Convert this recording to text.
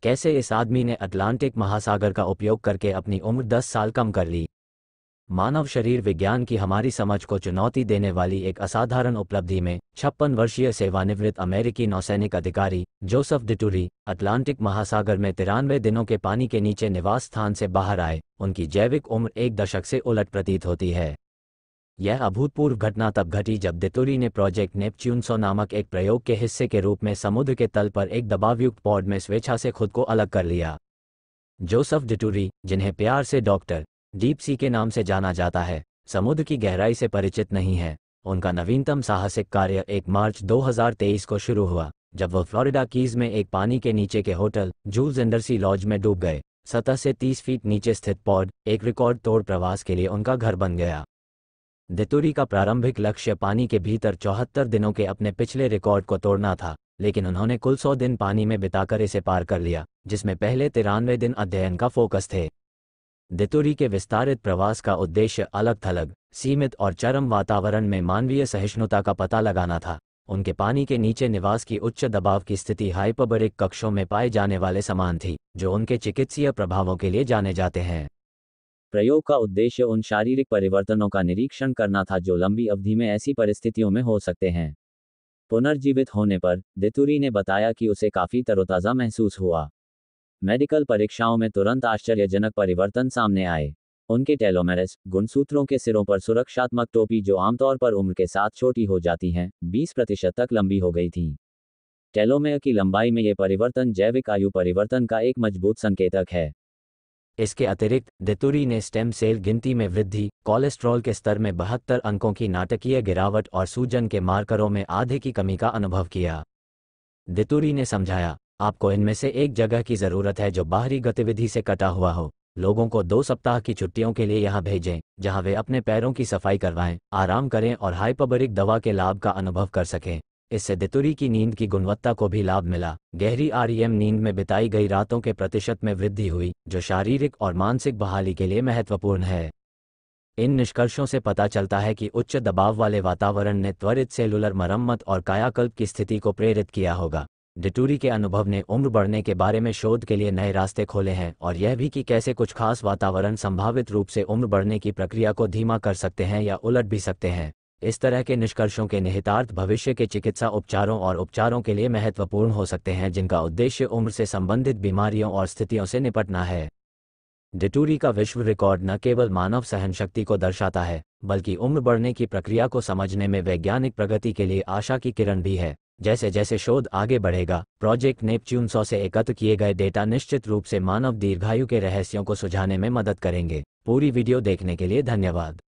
कैसे इस आदमी ने अटलांटिक महासागर का उपयोग करके अपनी उम्र 10 साल कम कर ली। मानव शरीर विज्ञान की हमारी समझ को चुनौती देने वाली एक असाधारण उपलब्धि में 56 वर्षीय सेवानिवृत्त अमेरिकी नौसैनिक अधिकारी जोसेफ डिटूरी अटलांटिक महासागर में 93 दिनों के पानी के नीचे निवास स्थान से बाहर आए। उनकी जैविक उम्र 1 दशक से उलट प्रतीत होती है। यह अभूतपूर्व घटना तब घटी जब डिटूरी ने प्रोजेक्ट नेपच्यूनसो नामक एक प्रयोग के हिस्से के रूप में समुद्र के तल पर एक दबावयुक्त पॉड में स्वेच्छा से खुद को अलग कर लिया। जोसेफ डिटूरी, जिन्हें प्यार से डॉक्टर डीप सी के नाम से जाना जाता है, समुद्र की गहराई से परिचित नहीं है। उनका नवीनतम साहसिक कार्य 1 मार्च 2023 को शुरू हुआ जब वह फ्लोरिडा कीज में एक पानी के नीचे के होटल जूल्स अंडरसी लॉज में डूब गए। सतह से 30 फीट नीचे स्थित पॉड एक रिकॉर्ड तोड़ प्रवास के लिए उनका घर बन गया। डिटूरी का प्रारंभिक लक्ष्य पानी के भीतर 74 दिनों के अपने पिछले रिकॉर्ड को तोड़ना था, लेकिन उन्होंने कुल 100 दिन पानी में बिताकर इसे पार कर लिया, जिसमें पहले 93 दिन अध्ययन का फोकस थे। डिटूरी के विस्तारित प्रवास का उद्देश्य अलग-थलग, सीमित और चरम वातावरण में मानवीय सहिष्णुता का पता लगाना था। उनके पानी के नीचे निवास की उच्च दबाव की स्थिति हाइपरबरिक कक्षों में पाए जाने वाले समान थी, जो उनके चिकित्सीय प्रभावों के लिए जाने जाते हैं। प्रयोग का उद्देश्य उन शारीरिक परिवर्तनों का निरीक्षण करना था जो लंबी अवधि में ऐसी परिस्थितियों में हो सकते हैं। पुनर्जीवित होने पर डिटूरी ने बताया कि उसे काफी तरोताजा महसूस हुआ। मेडिकल परीक्षाओं में तुरंत आश्चर्यजनक परिवर्तन सामने आए। उनके टेलोमेरस गुणसूत्रों के सिरों पर सुरक्षात्मक टोपी, जो आमतौर पर उम्र के साथ छोटी हो जाती हैं, 20% तक लंबी हो गई थी। टेलोमेयर की लंबाई में ये परिवर्तन जैविक आयु परिवर्तन का एक मजबूत संकेतक है। इसके अतिरिक्त डिटूरी ने स्टेम सेल गिनती में वृद्धि, कोलेस्ट्रॉल के स्तर में 72 अंकों की नाटकीय गिरावट और सूजन के मार्करों में आधे की कमी का अनुभव किया। डिटूरी ने समझाया, आपको इनमें से एक जगह की जरूरत है जो बाहरी गतिविधि से कटा हुआ हो। लोगों को 2 सप्ताह की छुट्टियों के लिए यहां भेजें, जहां वे अपने पैरों की सफाई करवाएं, आराम करें और हाइपरबरिक दवा के लाभ का अनुभव कर सकें। इससे डिटूरी की नींद की गुणवत्ता को भी लाभ मिला। गहरी REM नींद में बिताई गई रातों के प्रतिशत में वृद्धि हुई, जो शारीरिक और मानसिक बहाली के लिए महत्वपूर्ण है। इन निष्कर्षों से पता चलता है कि उच्च दबाव वाले वातावरण ने त्वरित सेलुलर मरम्मत और कायाकल्प की स्थिति को प्रेरित किया होगा। डिटूरी के अनुभव ने उम्र बढ़ने के बारे में शोध के लिए नए रास्ते खोले हैं, और यह भी कि कैसे कुछ खास वातावरण संभावित रूप से उम्र बढ़ने की प्रक्रिया को धीमा कर सकते हैं या उलट भी सकते हैं। इस तरह के निष्कर्षों के निहितार्थ भविष्य के चिकित्सा उपचारों और उपचारों के लिए महत्वपूर्ण हो सकते हैं, जिनका उद्देश्य उम्र से संबंधित बीमारियों और स्थितियों से निपटना है। डिटूरी का विश्व रिकॉर्ड न केवल मानव सहनशक्ति को दर्शाता है, बल्कि उम्र बढ़ने की प्रक्रिया को समझने में वैज्ञानिक प्रगति के लिए आशा की किरण भी है। जैसे जैसे शोध आगे बढ़ेगा, प्रोजेक्ट नेपच्यूनसो से एकत्र किए गए डेटा निश्चित रूप से मानव दीर्घायु के रहस्यों को सुझाने में मदद करेंगे। पूरी वीडियो देखने के लिए धन्यवाद।